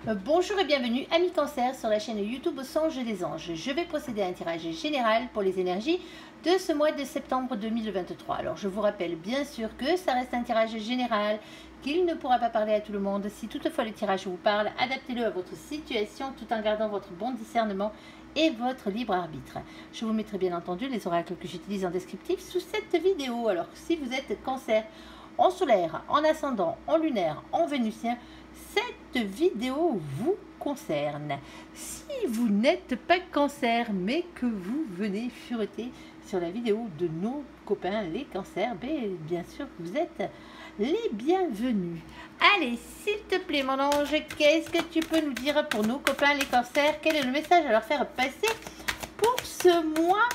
Bonjour et bienvenue, amis Cancer, sur la chaîne YouTube Au Songe des Anges. Je vais procéder à un tirage général pour les énergies de ce mois de septembre 2023. Alors je vous rappelle bien sûr que ça reste un tirage général, qu'il ne pourra pas parler à tout le monde. Si toutefois le tirage vous parle, adaptez-le à votre situation tout en gardant votre bon discernement et votre libre arbitre. Je vous mettrai bien entendu les oracles que j'utilise en descriptif sous cette vidéo. Alors si vous êtes Cancer, en solaire, en ascendant, en lunaire, en vénusien, cette vidéo vous concerne. Si vous n'êtes pas Cancer, mais que vous venez fureter sur la vidéo de nos copains les cancers, bien sûr vous êtes les bienvenus. Allez, s'il te plaît mon ange, qu'est-ce que tu peux nous dire pour nos copains les cancers? Quel est le message à leur faire passer pour ce mois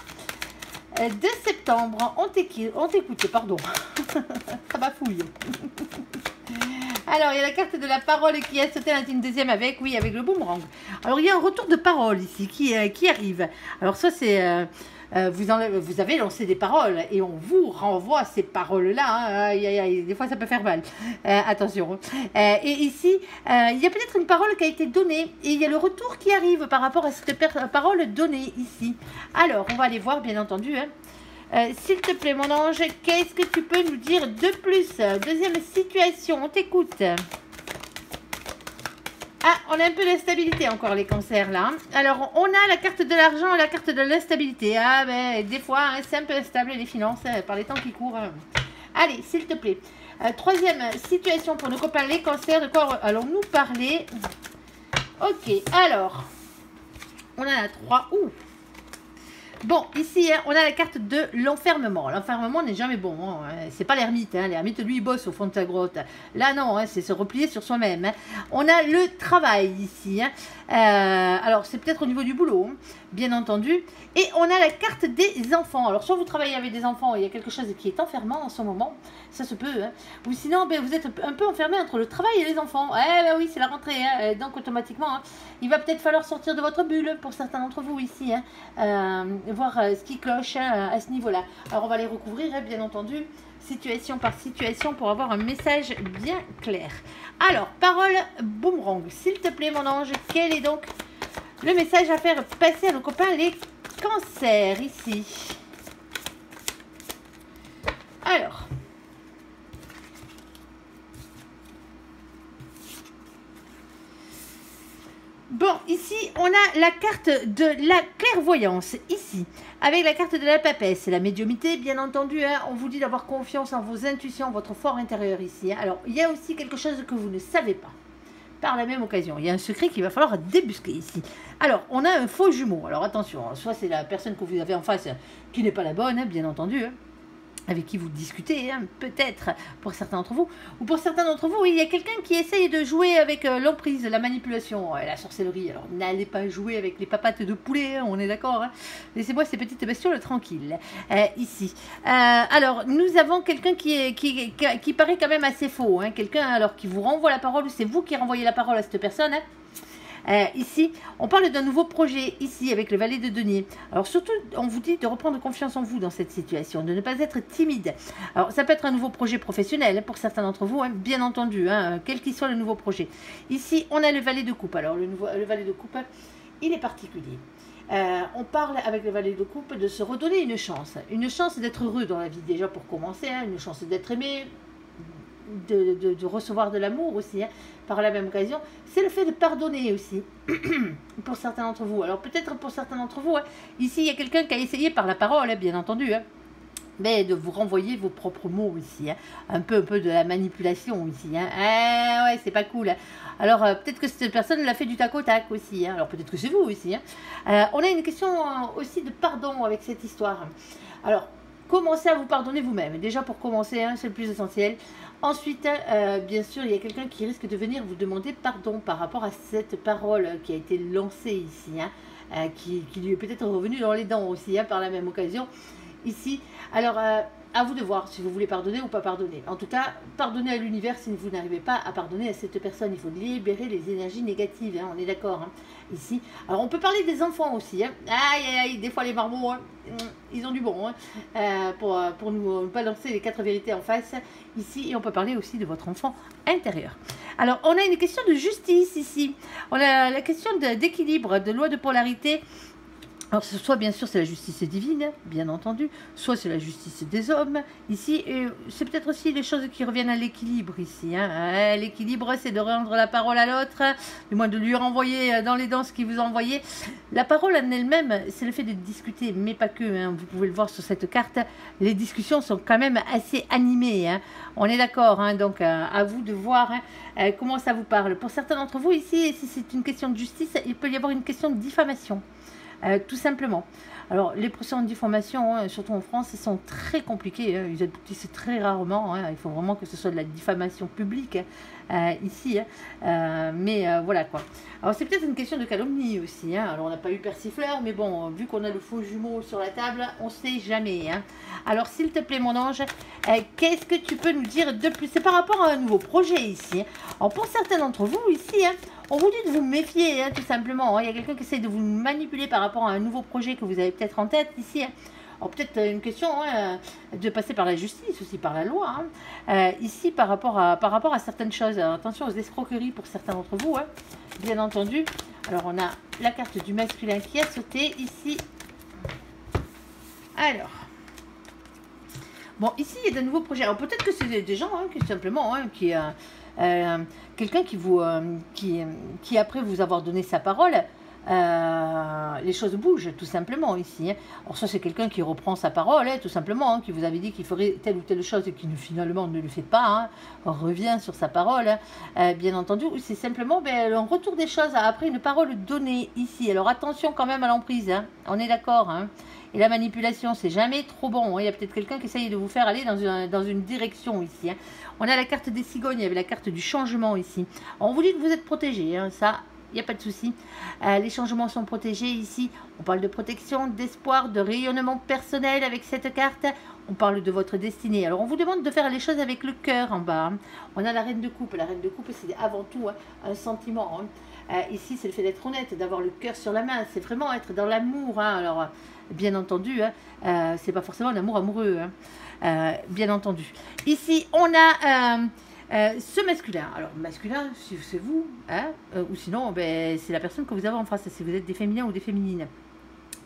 de septembre? On t'écoute, pardon. Ça va fouiller. Alors, il y a la carte de la parole qui a sauté une deuxième avec, oui, avec le boomerang. Alors, il y a un retour de parole ici qui arrive. Alors, ça, c'est... vous avez lancé des paroles et on vous renvoie ces paroles-là. Hein. Des fois, ça peut faire mal. Attention. Et ici, il y a peut-être une parole qui a été donnée et il y a le retour qui arrive par rapport à cette parole donnée ici. Alors, on va aller voir, bien entendu. Hein. S'il te plaît, mon ange, qu'est-ce que tu peux nous dire de plus? Deuxième situation, on t'écoute. Ah, on a un peu d'instabilité encore, les cancers, là. Alors, on a la carte de l'argent et la carte de l'instabilité. Ah, ben, des fois, hein, c'est un peu instable, les finances, par les temps qui courent. Hein. Allez, s'il te plaît. Troisième situation pour nos copains, les cancers. De quoi allons-nous parler? Ok, alors, on en a trois. Ouh! Bon, ici, hein, on a la carte de l'enfermement. L'enfermement n'est jamais bon. Hein. C'est pas l'ermite. Hein. L'ermite, lui, il bosse au fond de sa grotte. Là, non, hein, c'est se replier sur soi-même. Hein. On a le travail ici. Hein. Alors, c'est peut-être au niveau du boulot, hein, bien entendu. Et on a la carte des enfants. Alors, soit vous travaillez avec des enfants et il y a quelque chose qui est enfermant en ce moment. Ça se peut. Hein. Ou sinon, ben, vous êtes un peu enfermé entre le travail et les enfants. Eh ben oui, c'est la rentrée. Hein. Donc, automatiquement, hein, il va peut-être falloir sortir de votre bulle pour certains d'entre vous ici. Hein. Voir ce qui cloche hein, à ce niveau-là. Alors, on va les recouvrir, hein, bien entendu, situation par situation, pour avoir un message bien clair. Alors, parole boomerang. S'il te plaît, mon ange, quel est donc le message à faire passer à nos copains les cancers, ici? Alors... Bon, ici, on a la carte de la clairvoyance, ici, avec la carte de la papesse, la médiumité, bien entendu, hein, on vous dit d'avoir confiance en vos intuitions, votre fort intérieur ici. Hein. Alors, il y a aussi quelque chose que vous ne savez pas, par la même occasion. Il y a un secret qu'il va falloir débusquer ici. Alors, on a un faux jumeau. Alors, attention, soit c'est la personne que vous avez en face qui n'est pas la bonne, hein, bien entendu, hein, avec qui vous discutez, hein, peut-être pour certains d'entre vous, ou pour certains d'entre vous, oui, il y a quelqu'un qui essaye de jouer avec l'emprise, la manipulation, la sorcellerie. Alors n'allez pas jouer avec les papates de poulet, hein, on est d'accord, hein. Laissez-moi ces petites bestioles tranquilles, ici. Alors, nous avons quelqu'un qui paraît quand même assez faux, hein, quelqu'un alors qui vous renvoie la parole, ou c'est vous qui renvoyez la parole à cette personne, hein. Ici, on parle d'un nouveau projet, ici, avec le valet de denier. Alors, surtout, on vous dit de reprendre confiance en vous dans cette situation, de ne pas être timide. Alors, ça peut être un nouveau projet professionnel, hein, pour certains d'entre vous, hein, bien entendu, hein, quel qu'il soit le nouveau projet. Ici, on a le valet de coupe. Alors, le valet de coupe, il est particulier. On parle avec le valet de coupe de se redonner une chance d'être heureux dans la vie, déjà pour commencer, hein, une chance d'être aimé, de recevoir de l'amour aussi, hein, par la même occasion. C'est le fait de pardonner aussi, pour certains d'entre vous. Alors peut-être pour certains d'entre vous, hein, ici il y a quelqu'un qui a essayé par la parole, hein, bien entendu, hein, mais de vous renvoyer vos propres mots ici, hein, un peu de la manipulation ici, hein. Ouais, c'est pas cool, hein. Alors peut-être que cette personne l'a fait du tac au tac aussi, hein. Alors peut-être que c'est vous aussi, hein. On a une question aussi de pardon avec cette histoire. Alors commencez à vous pardonner vous-même, déjà pour commencer, hein, c'est le plus essentiel. Ensuite, bien sûr, il y a quelqu'un qui risque de venir vous demander pardon par rapport à cette parole qui a été lancée ici, hein, qui lui est peut-être revenue dans les dents aussi, hein, par la même occasion, ici. Alors, à vous de voir si vous voulez pardonner ou pas pardonner. En tout cas, pardonnez à l'univers si vous n'arrivez pas à pardonner à cette personne. Il faut libérer les énergies négatives, hein, on est d'accord, hein, ici. Alors, on peut parler des enfants aussi. Hein. Aïe, aïe, aïe, des fois les marmots, hein, ils ont du bon hein, pour nous balancer les 4 vérités en face ici. Et on peut parler aussi de votre enfant intérieur. Alors, on a une question de justice ici. On a la question d'équilibre, de loi de polarité. Alors, soit bien sûr c'est la justice divine, bien entendu, soit c'est la justice des hommes. Ici, c'est peut-être aussi les choses qui reviennent à l'équilibre ici. Hein. L'équilibre, c'est de rendre la parole à l'autre, du moins de lui renvoyer dans les dents ce qu'il vous a envoyé. La parole en elle-même, c'est le fait de discuter, mais pas que. Hein. Vous pouvez le voir sur cette carte, les discussions sont quand même assez animées. Hein. On est d'accord, hein, donc à vous de voir hein, comment ça vous parle. Pour certains d'entre vous ici, si c'est une question de justice, il peut y avoir une question de diffamation. Tout simplement. Alors, les procès en diffamation, hein, surtout en France, ils sont très compliqués. Hein, ils aboutissent très rarement. Hein, il faut vraiment que ce soit de la diffamation publique ici. Hein, mais voilà quoi. Alors, c'est peut-être une question de calomnie aussi. Hein. Alors, on n'a pas eu persifleur, mais bon, vu qu'on a le faux jumeau sur la table, on ne sait jamais. Hein. Alors, s'il te plaît, mon ange, qu'est-ce que tu peux nous dire de plus? C'est par rapport à un nouveau projet ici. Hein. Alors, pour certains d'entre vous ici, hein, on vous dit de vous méfier, hein, tout simplement. Hein. Il y a quelqu'un qui essaie de vous manipuler par rapport à un nouveau projet que vous avez peut-être en tête ici. Hein. Alors peut-être une question hein, de passer par la justice, aussi par la loi. Hein. Ici, par rapport à certaines choses. Alors, attention aux escroqueries pour certains d'entre vous, hein, bien entendu. Alors, on a la carte du masculin qui a sauté ici. Alors... Bon, ici, il y a de nouveaux projets. Alors, peut-être que c'est des gens hein, qui, simplement, hein, quelqu'un qui, après vous avoir donné sa parole, les choses bougent, tout simplement, ici. Hein. Alors, ça, c'est quelqu'un qui reprend sa parole, hein, tout simplement, hein, qui vous avait dit qu'il ferait telle ou telle chose et qui, finalement, ne le fait pas, hein, revient sur sa parole, hein, bien entendu. C'est simplement un retour des choses après une parole donnée, ici. Alors, attention quand même à l'emprise, hein. On est d'accord, hein. Et la manipulation, c'est jamais trop bon. Hein. Il y a peut-être quelqu'un qui essaye de vous faire aller dans une direction ici. Hein. On a la carte des cigognes, il y avait la carte du changement ici. Alors, on vous dit que vous êtes protégé, hein. Ça, il n'y a pas de souci. Les changements sont protégés ici. On parle de protection, d'espoir, de rayonnement personnel avec cette carte. On parle de votre destinée. Alors, on vous demande de faire les choses avec le cœur en bas. Hein. On a la reine de coupe. La reine de coupe, c'est avant tout hein, un sentiment. Hein. Ici, c'est le fait d'être honnête, d'avoir le cœur sur la main. C'est vraiment être dans l'amour. Hein. Alors, bien entendu, hein, c'est pas forcément l'amour amoureux. Hein. Bien entendu. Ici, on a... ce masculin, alors masculin, si c'est vous, hein, ou sinon c'est la personne que vous avez en face, si vous êtes des féminins ou des féminines.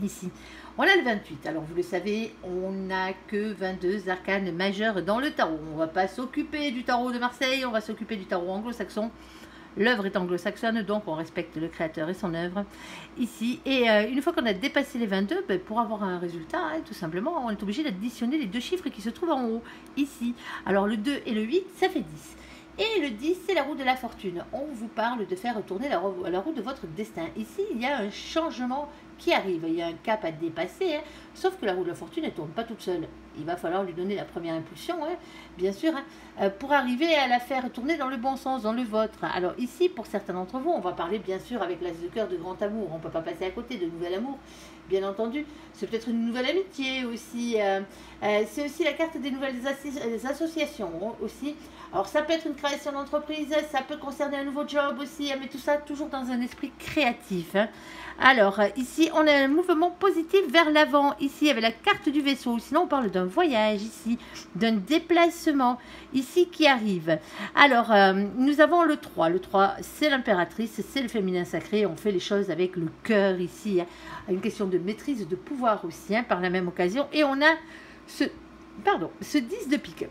Ici, on a le 28, alors vous le savez, on n'a que 22 arcanes majeures dans le tarot. On ne va pas s'occuper du tarot de Marseille, on va s'occuper du tarot anglo-saxon. L'œuvre est anglo-saxonne, donc on respecte le créateur et son œuvre ici. Et une fois qu'on a dépassé les 22, pour avoir un résultat, hein, tout simplement, on est obligé d'additionner les deux chiffres qui se trouvent en haut, ici. Alors le 2 et le 8, ça fait 10. Et le 10, c'est la roue de la fortune. On vous parle de faire tourner la roue de votre destin. Ici, il y a un changement qui arrive. Il y a un cap à dépasser, hein, sauf que la roue de la fortune, elle ne tourne pas toute seule. Il va falloir lui donner la première impulsion, hein, bien sûr, hein, pour arriver à la faire tourner dans le bon sens, dans le vôtre. Alors ici, pour certains d'entre vous, on va parler bien sûr avec l'as de cœur de grand amour. On ne peut pas passer à côté de nouvel amour, bien entendu. C'est peut-être une nouvelle amitié aussi. C'est aussi la carte des nouvelles associations aussi. Alors ça peut être une création d'entreprise, ça peut concerner un nouveau job aussi, mais tout ça toujours dans un esprit créatif. Hein. Alors ici, on a un mouvement positif vers l'avant, ici avec la carte du vaisseau. Sinon, on parle d'un voyage ici, d'un déplacement ici qui arrive. Alors, nous avons le 3. Le 3, c'est l'impératrice, c'est le féminin sacré. On fait les choses avec le cœur ici. Hein. Une question de maîtrise, de pouvoir aussi, hein, par la même occasion. Et on a ce 10 de pique.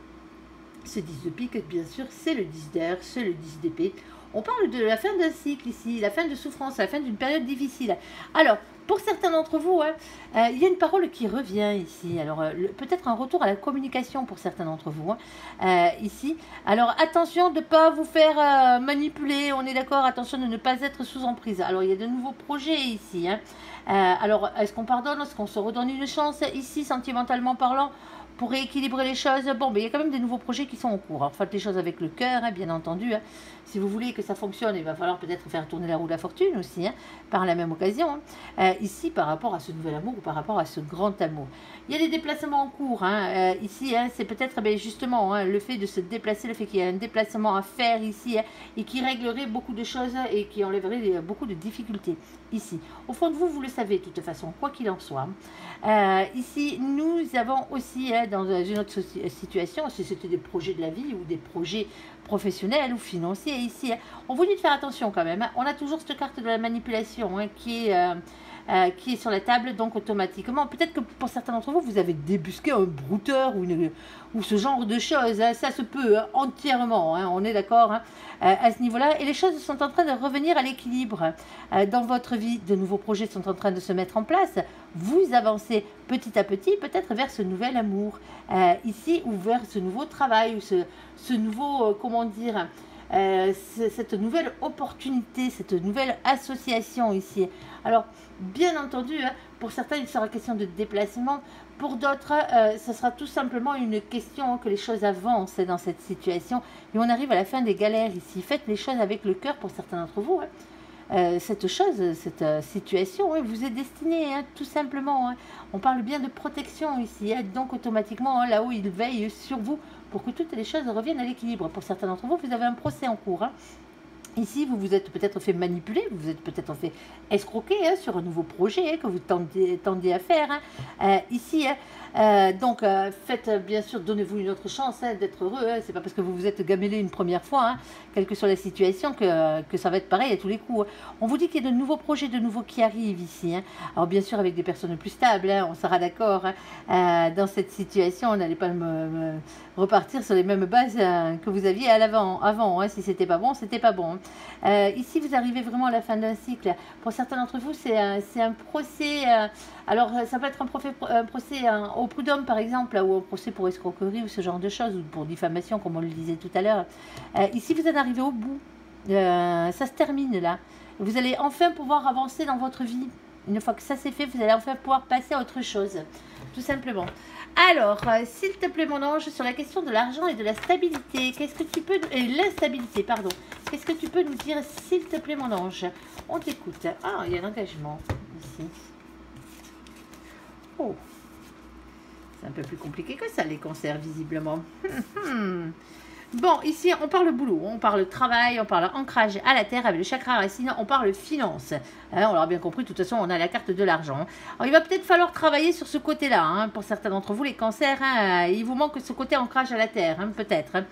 Ce 10 de pique, bien sûr, c'est le 10 d'air, c'est le 10 d'épée. On parle de la fin d'un cycle ici, la fin de souffrance, la fin d'une période difficile. Alors, pour certains d'entre vous, hein, il y a une parole qui revient ici. Alors, peut-être un retour à la communication pour certains d'entre vous, hein, ici. Alors, attention de ne pas vous faire manipuler, on est d'accord, attention de ne pas être sous emprise. Alors, il y a de nouveaux projets ici. Hein. Alors, est-ce qu'on pardonne, est-ce qu'on se redonne une chance ici, sentimentalement parlant pour rééquilibrer les choses? Bon, mais il y a quand même des nouveaux projets qui sont en cours. Alors, faites les choses avec le cœur, hein, bien entendu. Hein. Si vous voulez que ça fonctionne, il va falloir peut-être faire tourner la roue de la fortune aussi, hein, par la même occasion. Ici, par rapport à ce nouvel amour ou par rapport à ce grand amour. Il y a des déplacements en cours. Hein, ici, hein, c'est peut-être justement hein, le fait de se déplacer, le fait qu'il y a un déplacement à faire ici hein, et qui réglerait beaucoup de choses et qui enlèverait beaucoup de difficultés ici. Au fond de vous, vous le savez de toute façon, quoi qu'il en soit. Ici, nous avons aussi hein, dans une autre situation, si c'était des projets de la vie ou des projets professionnels ou financiers, ici, hein, on vous dit de faire attention quand même. Hein. On a toujours cette carte de la manipulation hein, qui est sur la table, donc automatiquement. Peut-être que pour certains d'entre vous, vous avez débusqué un brouteur ou ce genre de choses. Hein. Ça se peut hein, entièrement, hein, on est d'accord hein, à ce niveau-là. Et les choses sont en train de revenir à l'équilibre dans votre vie. De nouveaux projets sont en train de se mettre en place. Vous avancez petit à petit, peut-être vers ce nouvel amour ici, ou vers ce nouveau travail, ou ce nouveau, comment dire... cette nouvelle opportunité, cette nouvelle association ici. Alors, bien entendu, hein, pour certains, il sera question de déplacement. Pour d'autres, ce sera tout simplement une question hein, que les choses avancent dans cette situation. Et on arrive à la fin des galères ici. Faites les choses avec le cœur pour certains d'entre vous. Hein. Cette chose, cette situation hein, vous est destinée, hein, tout simplement. Hein. On parle bien de protection ici. Hein, donc, automatiquement, hein, là-haut, il veille sur vous pour que toutes les choses reviennent à l'équilibre. Pour certains d'entre vous, vous avez un procès en cours. Hein. Ici, vous vous êtes peut-être fait manipuler, vous vous êtes peut-être fait escroquer hein, sur un nouveau projet hein, que vous tendiez à faire. Hein. Ici, donc, faites bien sûr, donnez-vous une autre chance hein, d'être heureux. Hein. C'est pas parce que vous vous êtes gamellé une première fois, hein, quelle que soit la situation, que ça va être pareil à tous les coups. Hein. On vous dit qu'il y a de nouveaux projets, de nouveaux qui arrivent ici. Hein. Alors, bien sûr, avec des personnes plus stables, hein, on sera d'accord. Hein. Dans cette situation, on n'allait pas repartir sur les mêmes bases que vous aviez avant. Hein. Si c'était pas bon, c'était pas bon. Hein. Ici, vous arrivez vraiment à la fin d'un cycle. Pour certains d'entre vous, c'est un procès. Alors, ça peut être un procès au prud'homme, par exemple, ou un procès pour escroquerie ou ce genre de choses, ou pour diffamation, comme on le disait tout à l'heure. Ici, vous en arrivez au bout. Ça se termine là. Vous allez enfin pouvoir avancer dans votre vie. Une fois que ça c'est fait, vous allez enfin pouvoir passer à autre chose. Tout simplement. Alors, s'il te plaît, mon ange, sur la question de l'argent et de la stabilité, qu'est-ce que tu peux... Et l'instabilité, pardon. Qu'est-ce que tu peux nous dire, s'il te plaît, mon ange? On t'écoute. Ah, il y a un engagement ici. Oh. C'est un peu plus compliqué que ça, les cancers, visiblement. Bon, ici, on parle boulot, on parle travail, on parle ancrage à la terre avec le chakra racine, on parle finance. On l'aura bien compris, de toute façon, on a la carte de l'argent. Alors, il va peut-être falloir travailler sur ce côté-là. Hein, pour certains d'entre vous, les cancers, hein, il vous manque ce côté ancrage à la terre, hein, peut-être. Hein.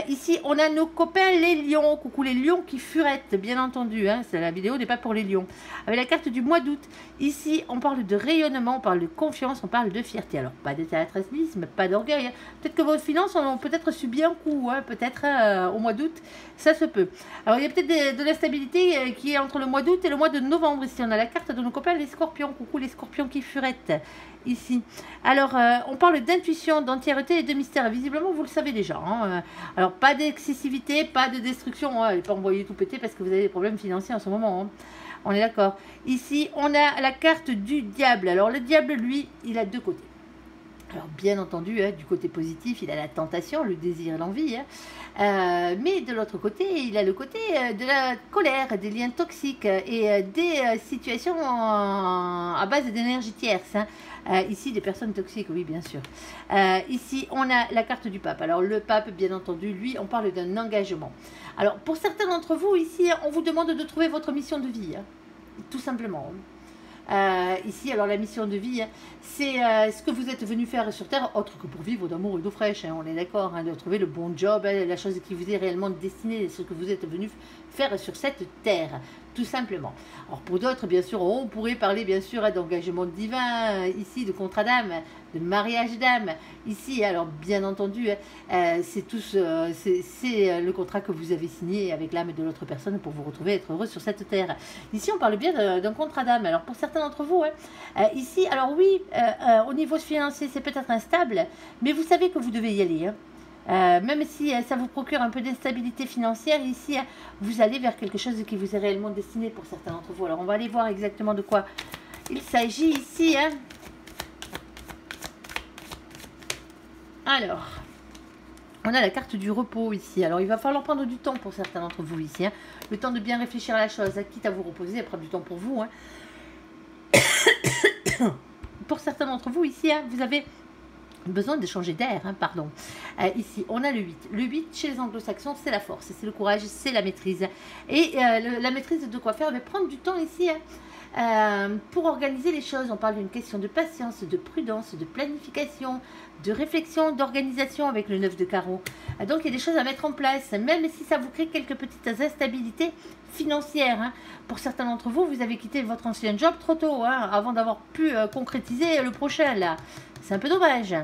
Ici, on a nos copains les lions. Coucou les lions qui furettent, bien entendu. Hein, la vidéo n'est pas pour les lions. Avec la carte du mois d'août. Ici, on parle de rayonnement, on parle de confiance, on parle de fierté. Alors, pas d'étatisme, pas d'orgueil. Hein. Peut-être que vos finances ont peut-être subi un coup, hein, peut-être au mois d'août. Ça se peut. Alors, il y a peut-être de l'instabilité qui est entre le mois d'août et le mois de novembre. Ici, on a la carte de nos copains les scorpions. Coucou les scorpions qui furettent. Ici. Alors, on parle d'intuition, d'entièreté et de mystère. Visiblement, vous le savez déjà. Hein. Alors, pas d'excessivité, pas de destruction. Hein. Allez pas envoyer tout péter parce que vous avez des problèmes financiers en ce moment. Hein. On est d'accord. Ici, on a la carte du diable. Alors, le diable, lui, il a deux côtés. Alors, bien entendu, hein, du côté positif, il a la tentation, le désir et l'envie. Hein. Mais de l'autre côté, il a le côté de la colère, des liens toxiques et des situations à base d'énergie tierce. Hein. Ici, des personnes toxiques, oui, bien sûr. Ici, on a la carte du pape. Alors, le pape, bien entendu, lui, on parle d'un engagement. Alors, pour certains d'entre vous, ici, on vous demande de trouver votre mission de vie. Hein, tout simplement. Ici, alors la mission de vie, hein, c'est ce que vous êtes venu faire sur Terre, autre que pour vivre d'amour et d'eau fraîche, hein, on est d'accord, hein, de trouver le bon job, hein, la chose qui vous est réellement destinée, ce que vous êtes venu faire sur cette Terre, tout simplement. Alors pour d'autres, bien sûr, on pourrait parler bien sûr hein, d'engagement divin, ici, de contrat d'âme, de mariage d'âme, ici, alors bien entendu, c'est le contrat que vous avez signé avec l'âme de l'autre personne pour vous retrouver, être heureux sur cette Terre. Ici, on parle bien d'un contrat d'âme, alors pour certains d'entre vous, hein, ici, alors oui, au niveau financier, c'est peut-être instable, mais vous savez que vous devez y aller, hein. Même si ça vous procure un peu d'instabilité financière, ici, vous allez vers quelque chose qui vous est réellement destiné pour certains d'entre vous. Alors, on va aller voir exactement de quoi il s'agit ici. Hein. Alors, On a la carte du repos ici. Alors, il va falloir prendre du temps pour certains d'entre vous ici. Hein. Le temps de bien réfléchir à la chose, hein, quitte à vous reposer, à prendre du temps pour vous. Hein. Pour certains d'entre vous ici, hein, vous avez besoin de changer d'air, hein, pardon. Ici, on a le 8. Le 8, chez les anglo-saxons, c'est la force, c'est le courage, c'est la maîtrise. Et la maîtrise de quoi faire, mais prendre du temps ici, pour organiser les choses. On parle d'une question de patience, de prudence, de planification, de réflexion, d'organisation avec le 9 de carreau. Donc, il y a des choses à mettre en place, même si ça vous crée quelques petites instabilités financières. Hein. Pour certains d'entre vous, vous avez quitté votre ancien job trop tôt, hein, avant d'avoir pu concrétiser le prochain, là. C'est un peu dommage.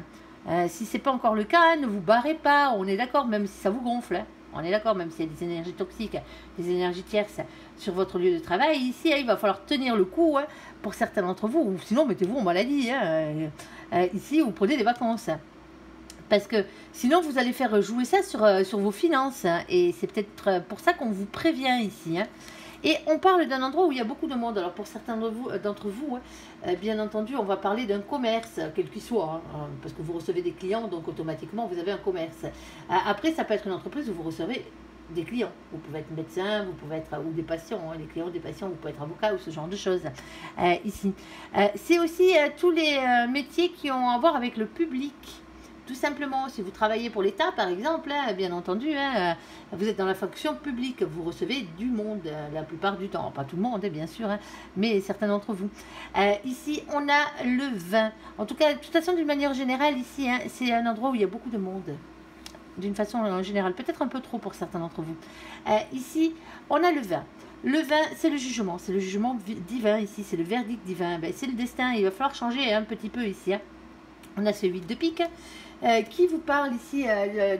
Si ce n'est pas encore le cas, ne vous barrez pas. On est d'accord, même si ça vous gonfle. Hein. On est d'accord, même s'il y a des énergies toxiques, des énergies tierces sur votre lieu de travail. Ici, il va falloir tenir le coup, hein, pour certains d'entre vous. Ou sinon, mettez-vous en maladie. Hein. Ici, vous prenez des vacances. Parce que sinon, vous allez faire jouer ça sur vos finances. Hein. Et c'est peut-être pour ça qu'on vous prévient ici. Hein. Et on parle d'un endroit où il y a beaucoup de monde. Alors pour certains d'entre vous, bien entendu, on va parler d'un commerce, quel qu'il soit, hein, parce que vous recevez des clients, donc automatiquement vous avez un commerce. Après, ça peut être une entreprise où vous recevez des clients. Vous pouvez être médecin, vous pouvez être, ou des patients, hein, les clients des patients, vous pouvez être avocat ou ce genre de choses ici. C'est aussi tous les métiers qui ont à voir avec le public. Tout simplement, si vous travaillez pour l'État, par exemple, hein, bien entendu, hein, vous êtes dans la fonction publique, vous recevez du monde la plupart du temps. Pas tout le monde, hein, bien sûr, hein, mais certains d'entre vous. Ici, on a le vin. En tout cas, de toute façon, d'une manière générale, ici, hein, c'est un endroit où il y a beaucoup de monde. D'une façon générale, peut-être un peu trop pour certains d'entre vous. Ici, on a le vin. Le vin, c'est le jugement divin ici, c'est le verdict divin. Ben, c'est le destin, il va falloir changer un petit peu ici. Hein. On a ce 8 de pique. Qui vous parle ici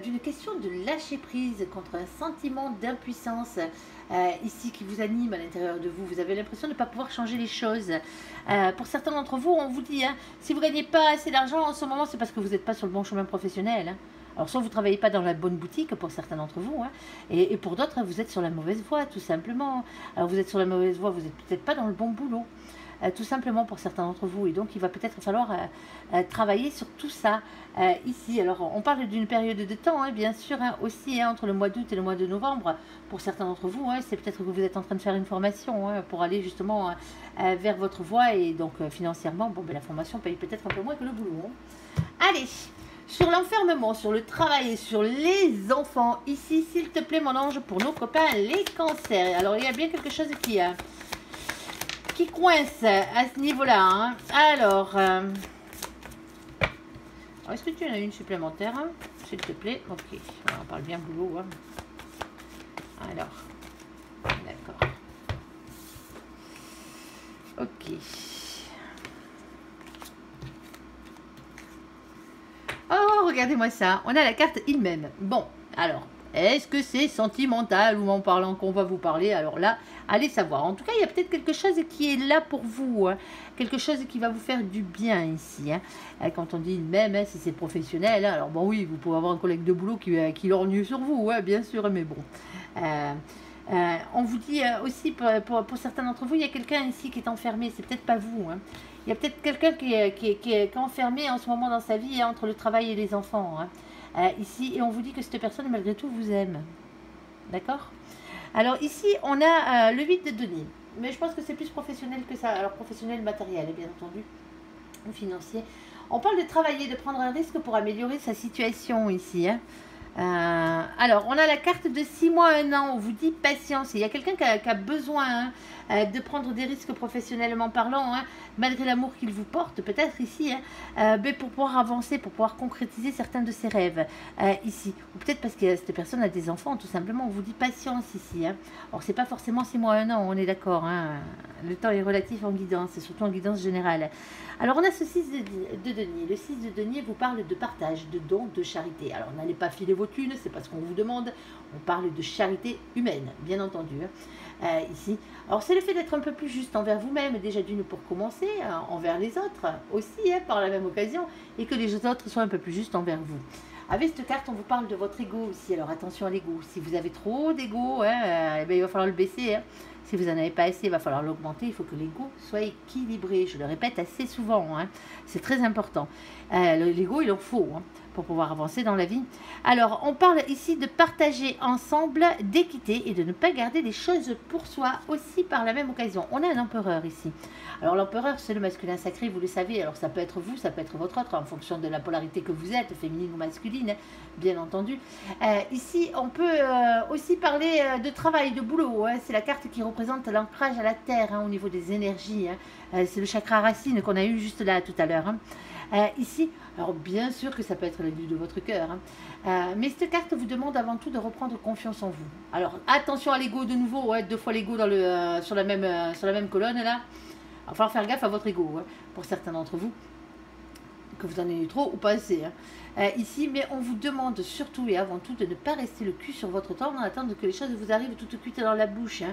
d'une question de lâcher prise contre un sentiment d'impuissance ici qui vous anime à l'intérieur de vous. Vous avez l'impression de ne pas pouvoir changer les choses. Pour certains d'entre vous, on vous dit, hein, si vous ne gagnez pas assez d'argent en ce moment, c'est parce que vous n'êtes pas sur le bon chemin professionnel. Hein. Alors soit vous ne travaillez pas dans la bonne boutique pour certains d'entre vous, hein, et pour d'autres, vous êtes sur la mauvaise voie tout simplement. Alors vous êtes sur la mauvaise voie, vous n'êtes peut-être pas dans le bon boulot. Tout simplement pour certains d'entre vous. Et donc, il va peut-être falloir travailler sur tout ça ici. Alors, on parle d'une période de temps, hein, bien sûr, hein, aussi hein, entre le mois d'août et le mois de novembre. Pour certains d'entre vous, hein, c'est peut-être que vous êtes en train de faire une formation hein, pour aller justement vers votre voie. Et donc, financièrement, bon, ben, la formation paye peut-être un peu moins que le boulot. Hein. Allez, sur l'enfermement, sur le travail et sur les enfants, ici, s'il te plaît, mon ange, pour nos copains, les cancers. Alors, il y a bien quelque chose qui coince à ce niveau-là. Hein. Alors, est-ce que tu en as une supplémentaire, hein, s'il te plaît? Ok, alors, on parle bien boulot. Hein. Alors, d'accord. Ok. Oh, regardez-moi ça. On a la carte il-même. Bon, alors, est-ce que c'est sentimental ou en parlant qu'on va vous parler? Alors là, allez savoir. En tout cas, il y a peut-être quelque chose qui est là pour vous. Hein. Quelque chose qui va vous faire du bien ici. Hein. Quand on dit il-même, hein, si c'est professionnel. Hein, alors bon, oui, vous pouvez avoir un collègue de boulot qui lorgne sur vous, hein, bien sûr, mais bon. On vous dit aussi, pour certains d'entre vous, il y a quelqu'un ici qui est enfermé. C'est peut-être pas vous. Hein. Il y a peut-être quelqu'un qui est enfermé en ce moment dans sa vie, hein, entre le travail et les enfants. Hein. Ici, et on vous dit que cette personne, malgré tout, vous aime. D'accord? Alors ici, on a le 8 de denier. Mais je pense que c'est plus professionnel que ça. Alors professionnel matériel, bien entendu, ou financier. On parle de travailler, de prendre un risque pour améliorer sa situation ici. Hein. Alors, on a la carte de 6 mois, 1 an. On vous dit patience. Il y a quelqu'un qui a besoin de prendre des risques professionnellement parlant, hein, malgré l'amour qu'il vous porte, peut-être ici, hein, mais pour pouvoir avancer, pour pouvoir concrétiser certains de ses rêves ici. Ou peut-être parce que cette personne a des enfants, tout simplement. On vous dit patience ici. Hein. Alors, c'est pas forcément 6 mois, 1 an, on est d'accord. Hein. Le temps est relatif en guidance, et surtout en guidance générale. Alors, on a ce 6 de denier. Le 6 de denier vous parle de partage, de don, de charité. Alors, n'allez pas filer vos thunes, c'est pas ce qu'on vous demande. On parle de charité humaine, bien entendu. Hein. Ici. Alors, c'est le fait d'être un peu plus juste envers vous-même, déjà d'une pour commencer, hein, envers les autres aussi, hein, par la même occasion, et que les autres soient un peu plus justes envers vous. Avec cette carte, on vous parle de votre ego aussi. Alors, attention à l'ego. Si vous avez trop d'ego, hein, ben, il va falloir le baisser. Hein. Si vous n'en avez pas assez, il va falloir l'augmenter. Il faut que l'ego soit équilibré. Je le répète assez souvent. Hein. C'est très important. L'ego, il en faut. Hein. pour pouvoir avancer dans la vie. Alors, on parle ici de partager ensemble, d'équité et de ne pas garder des choses pour soi aussi par la même occasion. On a un empereur ici. Alors, l'empereur, c'est le masculin sacré, vous le savez. Alors, ça peut être vous, ça peut être votre autre, en fonction de la polarité que vous êtes, féminine ou masculine, bien entendu. Ici, on peut aussi parler de travail, de boulot. Hein. C'est la carte qui représente l'ancrage à la terre au niveau des énergies. C'est le chakra racine qu'on a eu juste là tout à l'heure. Ici, alors bien sûr que ça peut être la vue de votre cœur, mais cette carte vous demande avant tout de reprendre confiance en vous. Alors attention à l'ego de nouveau, deux fois l'ego dans sur la même colonne là. Il va falloir faire gaffe à votre ego, pour certains d'entre vous, que vous en ayez trop ou pas assez. Ici, mais on vous demande surtout et avant tout de ne pas rester le cul sur votre temps en attendant que les choses vous arrivent toutes cuites dans la bouche.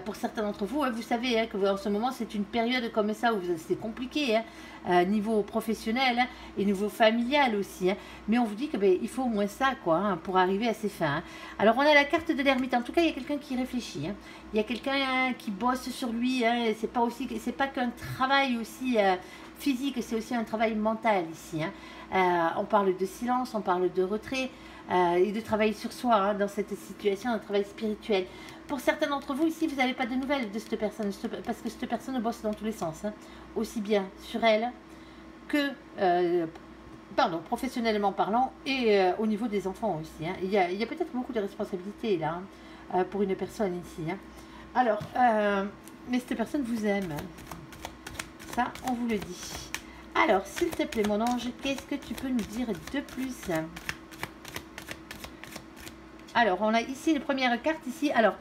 Pour certains d'entre vous, vous savez que en ce moment c'est une période comme ça où c'est compliqué, niveau professionnel et niveau familial aussi. Mais on vous dit que il faut au moins ça quoi, pour arriver à ses fins. Alors on a la carte de l'ermite. En tout cas, il y a quelqu'un qui réfléchit. Il y a quelqu'un qui bosse sur lui. C'est pas qu'un travail aussi physique, c'est aussi un travail mental ici. On parle de silence, on parle de retrait et de travail sur soi dans cette situation, un travail spirituel. Pour certains d'entre vous ici, vous n'avez pas de nouvelles de cette personne, parce que cette personne bosse dans tous les sens, aussi bien sur elle que, professionnellement parlant, et au niveau des enfants aussi. Il y a peut-être beaucoup de responsabilités là, pour une personne ici. Alors, mais cette personne vous aime. Ça, on vous le dit. Alors, s'il te plaît, mon ange, qu'est-ce que tu peux nous dire de plus? Alors, on a ici les premières cartes ici. Alors,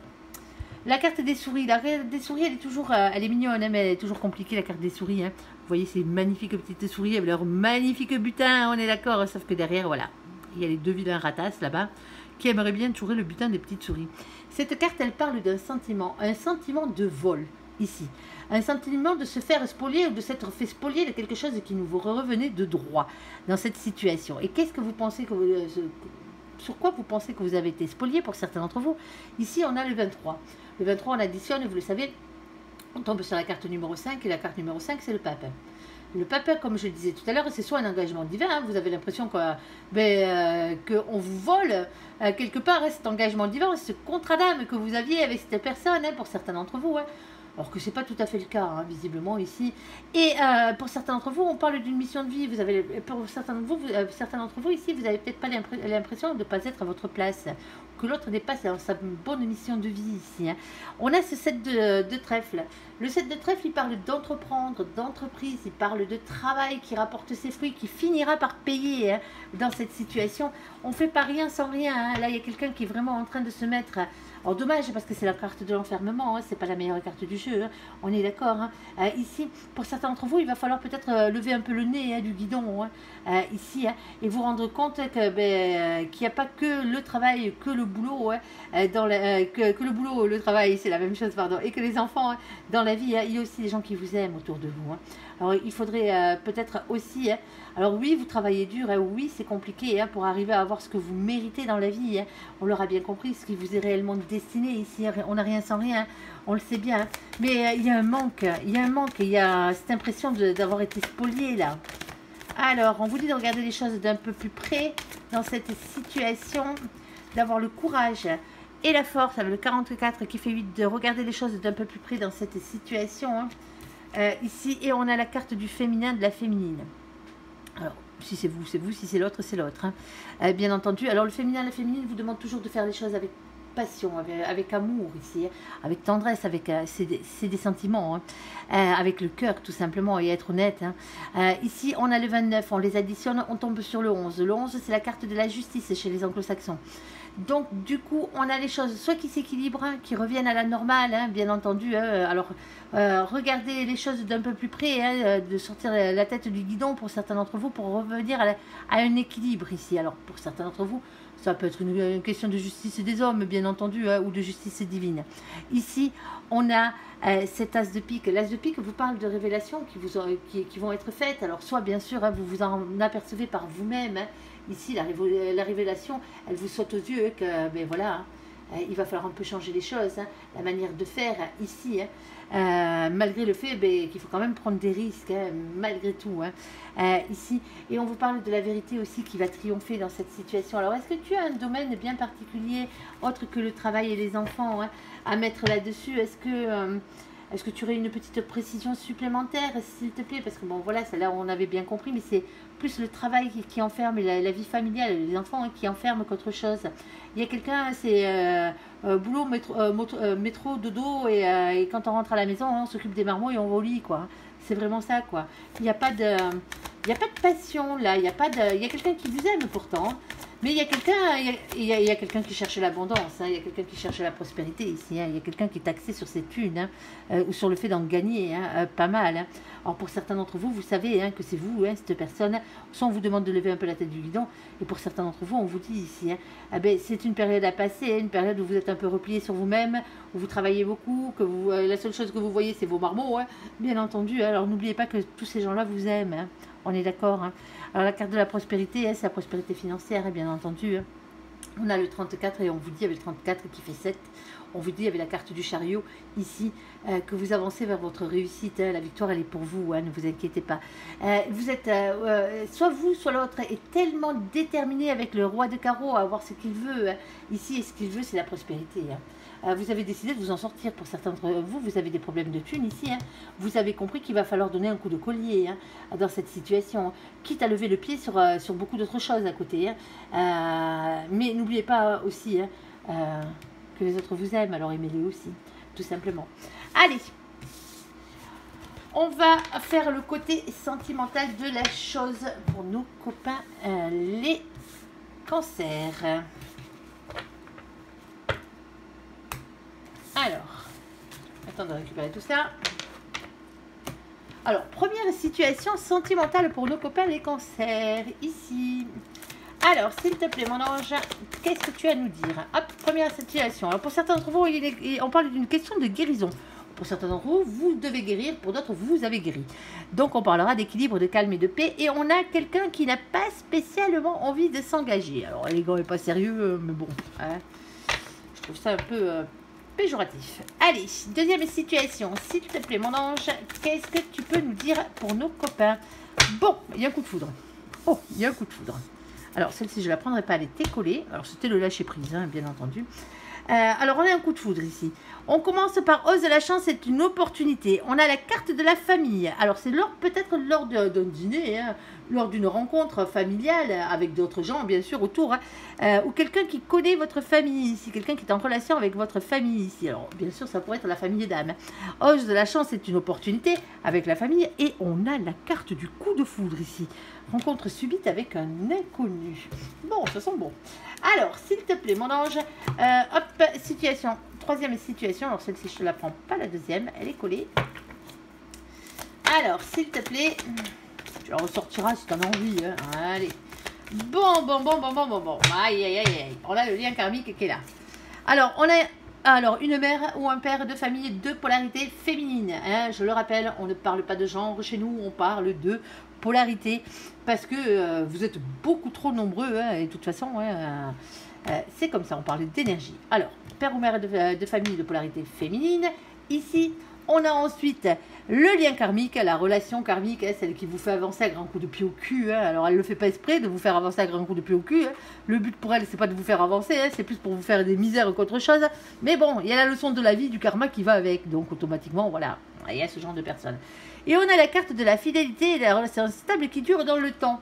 la carte des souris. La carte des souris, elle est toujours, elle est mignonne, mais elle est toujours compliquée, la carte des souris. Vous voyez, c'est une magnifique petite souris avec leur magnifique butin, on est d'accord. Sauf que derrière, voilà, il y a les deux vilains ratasses là-bas qui aimeraient bien toucher le butin des petites souris. Cette carte, elle parle d'un sentiment, un sentiment de vol. Ici, un sentiment de se faire spolier ou de s'être fait spolier de quelque chose qui nous revenait de droit dans cette situation. Et qu'est-ce que vous pensez que sur quoi vous pensez que vous avez été spolié pour certains d'entre vous? Ici, on a le 23. Le 23, on additionne, vous le savez, on tombe sur la carte numéro 5 et la carte numéro 5, c'est le pape. Le pape, comme je le disais tout à l'heure, c'est soit un engagement divin, vous avez l'impression qu'on vous vole quelque part cet engagement divin, ce contrat d'âme que vous aviez avec cette personne, pour certains d'entre vous. Alors que ce n'est pas tout à fait le cas, visiblement, ici. Et pour certains d'entre vous, on parle d'une mission de vie. Pour certains d'entre vous, ici, vous n'avez peut-être pas l'impression de ne pas être à votre place. Que l'autre n'est pas dans sa bonne mission de vie, ici. On a ce 7 de trèfle. Le 7 de trèfle, il parle d'entreprendre, d'entreprise. Il parle de travail qui rapporte ses fruits, qui finira par payer dans cette situation. On ne fait pas rien sans rien. Là, il y a quelqu'un qui est vraiment en train de se mettre... Alors dommage parce que c'est la carte de l'enfermement, c'est pas la meilleure carte du jeu, on est d'accord. Ici, pour certains d'entre vous, il va falloir peut-être lever un peu le nez du guidon ici et vous rendre compte que qu'il n'y a pas que le travail, que le boulot, que le boulot, le travail, c'est la même chose, pardon, et que les enfants dans la vie, il y a aussi des gens qui vous aiment autour de vous. Alors il faudrait peut-être aussi, alors oui, vous travaillez dur, oui, c'est compliqué pour arriver à avoir ce que vous méritez dans la vie. On l'aura bien compris, ce qui vous est réellement destiné ici. On n'a rien sans rien, on le sait bien. Mais il y a un manque, il y a cette impression d'avoir été spolié là. Alors, on vous dit de regarder les choses d'un peu plus près dans cette situation, d'avoir le courage et la force, avec le 44 qui fait 8, de regarder les choses d'un peu plus près dans cette situation. Ici, et on a la carte du féminin, de la féminine. Alors, si c'est vous, c'est vous, si c'est l'autre, c'est l'autre. Bien entendu. Alors, le féminin, la féminine vous demande toujours de faire les choses avec passion, avec amour ici, avec tendresse, avec c'est des sentiments, avec le cœur tout simplement, et être honnête. Ici, on a le 29, on les additionne, on tombe sur le 11. Le 11, c'est la carte de la justice chez les anglo-saxons. Donc, du coup, on a les choses soit qui s'équilibrent, qui reviennent à la normale, bien entendu. Alors, regardez les choses d'un peu plus près, de sortir la tête du guidon pour certains d'entre vous, pour revenir à un équilibre ici. Alors, pour certains d'entre vous, ça peut être une question de justice des hommes, bien entendu, ou de justice divine. Ici, on a cet as de pique. L'as de pique vous parle de révélations qui vont être faites. Alors, soit, bien sûr, vous vous en apercevez par vous-même. Ici, la révélation, elle vous saute aux yeux que, ben voilà, il va falloir un peu changer les choses, hein, la manière de faire ici, hein, malgré le fait qu'il faut quand même prendre des risques, hein, malgré tout, hein, ici. Et on vous parle de la vérité aussi qui va triompher dans cette situation. Alors, est-ce que tu as un domaine bien particulier, autre que le travail et les enfants, hein, à mettre là-dessus? Est-ce que tu aurais une petite précision supplémentaire, s'il te plaît? Parce que bon, voilà, celle-là, on avait bien compris, mais c'est plus le travail qui enferme, la vie familiale, les enfants, hein, qui enferment qu'autre chose. Il y a quelqu'un, c'est boulot, métro, dodo, et quand on rentre à la maison, on s'occupe des marmots et on va au lit, quoi. C'est vraiment ça, quoi. Il n'y a pas de... Il n'y a pas de passion, là. Il y a quelqu'un qui vous aime, pourtant. Mais il y a quelqu'un qui cherche l'abondance, hein, il y a quelqu'un qui cherche la prospérité ici, hein, il y a quelqu'un qui est axé sur ses thunes, hein, ou sur le fait d'en gagner, hein, pas mal. Hein. Alors pour certains d'entre vous, vous savez, hein, que c'est vous, hein, cette personne, soit on vous demande de lever un peu la tête du guidon, et pour certains d'entre vous, on vous dit ici, hein, c'est une période à passer, hein, une période où vous êtes un peu replié sur vous-même, où vous travaillez beaucoup, que la seule chose que vous voyez, c'est vos marmots, hein, bien entendu. Hein. Alors n'oubliez pas que tous ces gens-là vous aiment, hein, on est d'accord, hein. Alors la carte de la prospérité, hein, c'est la prospérité financière, hein, bien entendu. Hein. On a le 34 et on vous dit avec le 34 qui fait 7, on vous dit avec la carte du chariot ici que vous avancez vers votre réussite. Hein, la victoire, elle est pour vous, hein, ne vous inquiétez pas. Vous êtes, soit vous, soit l'autre, est tellement déterminé avec le roi de carreau à avoir ce qu'il veut. Hein. Ici, et ce qu'il veut, c'est la prospérité. Hein. Vous avez décidé de vous en sortir. Pour certains d'entre vous, vous avez des problèmes de thunes ici. Hein. Vous avez compris qu'il va falloir donner un coup de collier, hein, dans cette situation, quitte à lever le pied sur beaucoup d'autres choses à côté. Hein. Mais n'oubliez pas aussi, hein, que les autres vous aiment, alors aimez-les aussi, tout simplement. Allez, on va faire le côté sentimental de la chose pour nos copains, les cancers. Alors, attends de récupérer tout ça. Alors, première situation sentimentale pour nos copains les cancers, ici. Alors, s'il te plaît, mon ange, qu'est-ce que tu as à nous dire? Hop, première situation. Alors, pour certains d'entre vous, on parle d'une question de guérison. Pour certains d'entre vous, vous devez guérir. Pour d'autres, vous avez guéri. Donc, on parlera d'équilibre, de calme et de paix. Et on a quelqu'un qui n'a pas spécialement envie de s'engager. Alors, élégant et pas sérieux, mais bon. Hein, je trouve ça un peu... péjoratif. Allez, deuxième situation. S'il te plaît, mon ange, qu'est-ce que tu peux nous dire pour nos copains? Bon, il y a un coup de foudre. Oh, il y a un coup de foudre. Alors, celle-ci, je ne la prendrai pas, elle était collée. Alors, c'était le lâcher-prise, hein, bien entendu. Alors, on a un coup de foudre ici. On commence par Ose de la chance, c'est une opportunité. On a la carte de la famille. Alors, c'est peut-être lors d'un dîner, hein, lors d'une rencontre familiale avec d'autres gens, bien sûr, autour, hein, ou quelqu'un qui connaît votre famille ici, quelqu'un qui est en relation avec votre famille ici. Alors, bien sûr, ça pourrait être la famille d'âme. Ose de la chance, c'est une opportunité avec la famille. Et on a la carte du coup de foudre ici. Rencontre subite avec un inconnu. Bon, ça sent bon. Alors, s'il te plaît, mon ange, hop, situation, troisième situation. Alors, celle-ci, je ne te la prends pas, la deuxième, elle est collée. Alors, s'il te plaît, tu la ressortiras si tu en as envie. Hein. Allez. Bon. Aïe, aïe, aïe, aïe. On a le lien karmique qui est là. Alors, on a une mère ou un père de famille de polarité féminine. Hein. Je le rappelle, on ne parle pas de genre chez nous, on parle de polarité, parce que vous êtes beaucoup trop nombreux, hein, et de toute façon, hein, c'est comme ça, on parle d'énergie. Alors, père ou mère de famille de polarité féminine, ici, on a ensuite le lien karmique, la relation karmique, hein, celle qui vous fait avancer à grands coups de pied au cul, hein. Alors elle ne le fait pas exprès de vous faire avancer à grands coups de pied au cul, hein. Le but pour elle, c'est pas de vous faire avancer, hein, c'est plus pour vous faire des misères qu'autre chose, mais bon, il y a la leçon de la vie, du karma qui va avec, donc automatiquement, voilà, il y a ce genre de personnes. Et on a la carte de la fidélité et de la relation stable qui dure dans le temps.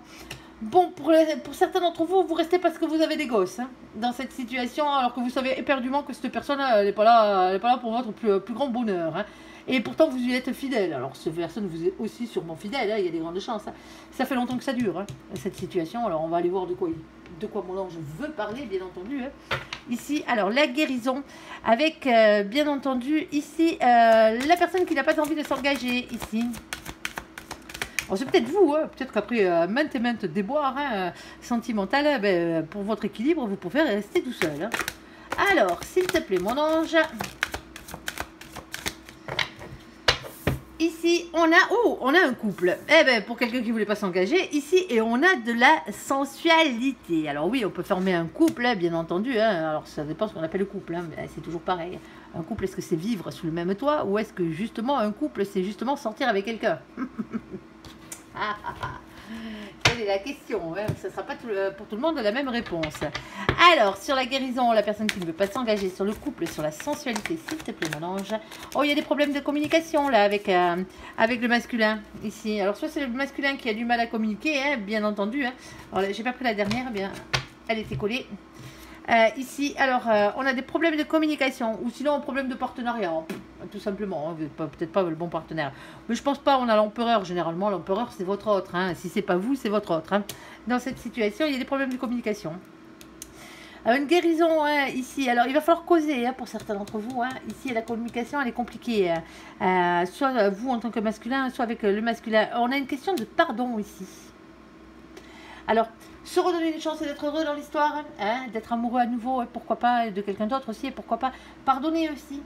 Bon, pour certains d'entre vous, vous restez parce que vous avez des gosses, hein, dans cette situation, alors que vous savez éperdument que cette personne, elle n'est pas là pour votre plus grand bonheur. Hein. Et pourtant, vous y êtes fidèle. Alors, cette personne vous est aussi sûrement fidèle, hein, il y a des grandes chances. Hein. Ça fait longtemps que ça dure, hein, cette situation. Alors, on va aller voir de quoi mon ange veut parler, bien entendu. Hein. Ici, alors, la guérison, avec, bien entendu, ici, la personne qui n'a pas envie de s'engager, ici. Alors, c'est peut-être vous, hein, peut-être qu'après maintes et maintes déboires sentimentales, pour votre équilibre, vous pouvez rester tout seul. Hein. Alors, s'il te plaît, mon ange... ici, on a un couple. Eh ben, pour quelqu'un qui voulait pas s'engager, ici, et on a de la sensualité. Alors oui, on peut former un couple, hein, bien entendu. Hein. Alors ça dépend ce qu'on appelle le couple. Hein, c'est toujours pareil. Un couple, est-ce que c'est vivre sous le même toit ou est-ce que justement un couple, c'est justement sortir avec quelqu'un? C'est la question, hein. Ce ne sera pas pour tout le monde la même réponse. Alors, sur la guérison, la personne qui ne veut pas s'engager, sur le couple, sur la sensualité, s'il te plaît, mon ange. Oh, il y a des problèmes de communication, là, avec le masculin, ici. Alors, soit c'est le masculin qui a du mal à communiquer, hein, bien entendu. Hein. Alors, j'ai pas pris la dernière, eh bien, elle était collée. Ici, alors, on a des problèmes de communication ou sinon un problème de partenariat, tout simplement. Hein, peut-être pas le bon partenaire. Mais je pense pas, on a l'empereur. Généralement, l'empereur, c'est votre autre. Hein. Si c'est pas vous, c'est votre autre. Hein. Dans cette situation, il y a des problèmes de communication. Une guérison, hein, ici. Alors, il va falloir causer hein, pour certains d'entre vous. Hein. Ici, la communication, elle est compliquée. Soit vous en tant que masculin, soit avec le masculin. On a une question de pardon ici. Alors, se redonner une chance d'être heureux dans l'histoire, hein, d'être amoureux à nouveau, et pourquoi pas de quelqu'un d'autre aussi, et pourquoi pas pardonner aussi.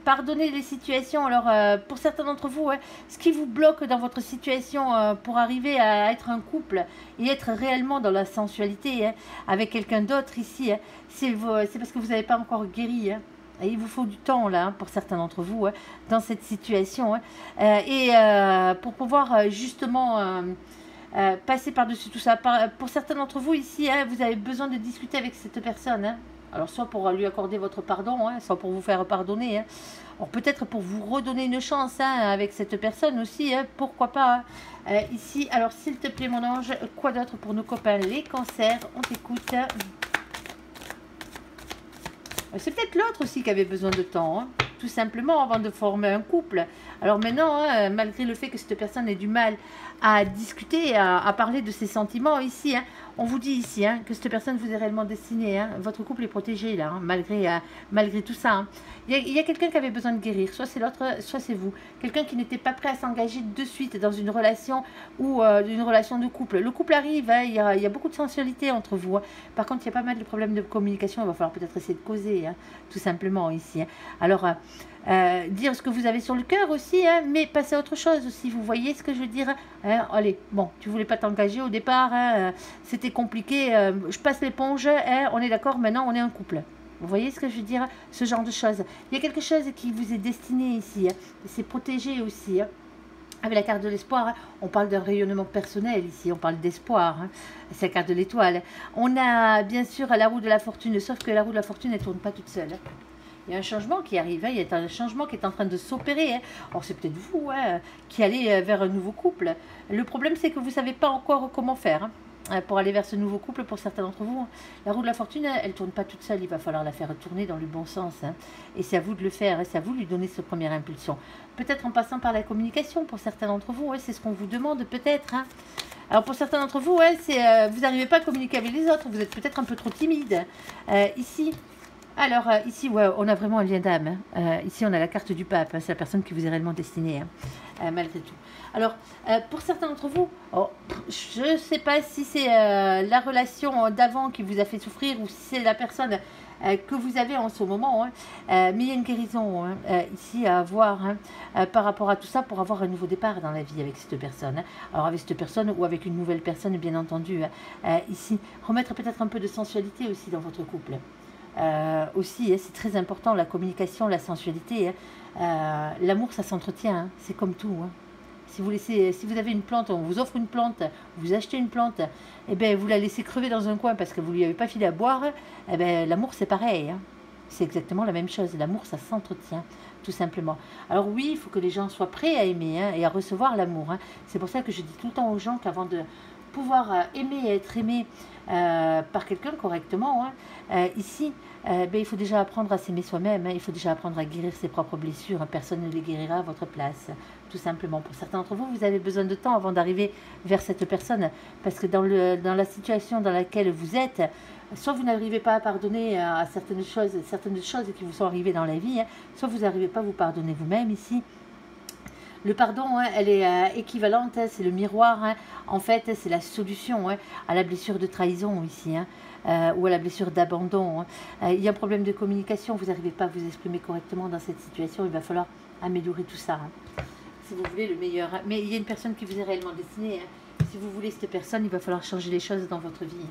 Pardonner les situations. Alors, pour certains d'entre vous, hein, ce qui vous bloque dans votre situation pour arriver à être un couple et être réellement dans la sensualité hein, avec quelqu'un d'autre ici, hein, c'est parce que vous n'avez pas encore guéri. Hein. Et il vous faut du temps là hein, pour certains d'entre vous hein, dans cette situation. Hein, pour pouvoir justement... passer par-dessus tout ça. Pour certains d'entre vous ici, hein, vous avez besoin de discuter avec cette personne. Hein. Alors, soit pour lui accorder votre pardon, hein, soit pour vous faire pardonner. Hein. Alors, peut-être pour vous redonner une chance hein, avec cette personne aussi. Hein, pourquoi pas. Hein. Ici, alors, s'il te plaît, mon ange, quoi d'autre pour nos copains? Les cancers, on t'écoute. C'est peut-être l'autre aussi qui avait besoin de temps, hein, tout simplement, avant de former un couple. Alors maintenant, hein, malgré le fait que cette personne ait du mal à discuter, à parler de ses sentiments ici, hein, on vous dit ici hein, que cette personne vous est réellement destinée. Hein, votre couple est protégé là, hein, malgré tout ça. Hein. Il y a quelqu'un qui avait besoin de guérir, soit c'est l'autre, soit c'est vous. Quelqu'un qui n'était pas prêt à s'engager de suite dans une relation ou une relation de couple. Le couple arrive, hein, il y a beaucoup de sensualité entre vous. Hein. Par contre, il y a pas mal de problèmes de communication, il va falloir peut-être essayer de causer, hein, tout simplement ici. Hein. Alors, dire ce que vous avez sur le cœur aussi, hein, mais passer à autre chose aussi, vous voyez ce que je veux dire hein. Allez, bon, tu voulais pas t'engager au départ, hein, c'était compliqué, je passe l'éponge, hein, on est d'accord, maintenant on est un couple. Vous voyez ce que je veux dire? Ce genre de choses. Il y a quelque chose qui vous est destiné ici, hein, c'est protégé aussi. Hein. Avec la carte de l'espoir, hein, on parle d'un rayonnement personnel ici, on parle d'espoir, hein, c'est la carte de l'étoile. On a bien sûr la roue de la fortune, sauf que la roue de la fortune ne tourne pas toute seule. Hein. Il y a un changement qui arrive, hein, il y a un changement qui est en train de s'opérer. Hein. Alors c'est peut-être vous hein, qui allez vers un nouveau couple. Le problème c'est que vous ne savez pas encore comment faire hein, pour aller vers ce nouveau couple pour certains d'entre vous. Hein. La roue de la fortune, elle ne tourne pas toute seule, il va falloir la faire tourner dans le bon sens. Hein. Et c'est à vous de le faire, hein, c'est à vous de lui donner cette première impulsion. Peut-être en passant par la communication pour certains d'entre vous, ouais, c'est ce qu'on vous demande peut-être. Hein. Alors pour certains d'entre vous, ouais, vous n'arrivez pas à communiquer avec les autres, vous êtes peut-être un peu trop timide. Ici... Alors, ici, ouais, on a vraiment un lien d'âme. Hein. Ici, on a la carte du pape. Hein, c'est la personne qui vous est réellement destinée, hein, malgré tout. Alors, pour certains d'entre vous, oh, je ne sais pas si c'est la relation d'avant qui vous a fait souffrir ou si c'est la personne que vous avez en ce moment. Hein, mais il y a une guérison hein, ici à avoir hein, par rapport à tout ça pour avoir un nouveau départ dans la vie avec cette personne. Hein. Alors, avec cette personne ou avec une nouvelle personne, bien entendu. Hein, ici, remettre peut-être un peu de sensualité aussi dans votre couple. Aussi, hein, c'est très important la communication, la sensualité. Hein. L'amour, ça s'entretient, hein, c'est comme tout. Hein. Si vous avez une plante, on vous offre une plante, vous achetez une plante, et ben vous la laissez crever dans un coin parce que vous lui avez pas filé à boire. Et ben l'amour, c'est pareil. Hein. C'est exactement la même chose. L'amour, ça s'entretient, tout simplement. Alors oui, il faut que les gens soient prêts à aimer hein, et à recevoir l'amour. Hein. C'est pour ça que je dis tout le temps aux gens qu'avant de pouvoir aimer et être aimé par quelqu'un correctement, hein, ici, ben, il faut déjà apprendre à s'aimer soi-même, hein, il faut déjà apprendre à guérir ses propres blessures, hein, personne ne les guérira à votre place, tout simplement. Pour certains d'entre vous, vous avez besoin de temps avant d'arriver vers cette personne, parce que dans la situation dans laquelle vous êtes, soit vous n'arrivez pas à pardonner à certaines choses qui vous sont arrivées dans la vie, hein, soit vous n'arrivez pas à vous pardonner vous-même ici. Le pardon, hein, elle est équivalente, hein, c'est le miroir, hein, en fait, c'est la solution hein, à la blessure de trahison ici, hein, ou à la blessure d'abandon. Hein. Il y a un problème de communication, vous n'arrivez pas à vous exprimer correctement dans cette situation, il va falloir améliorer tout ça. Hein. si vous voulez le meilleur. Mais il y a une personne qui vous est réellement destinée. Hein. Si vous voulez cette personne, il va falloir changer les choses dans votre vie.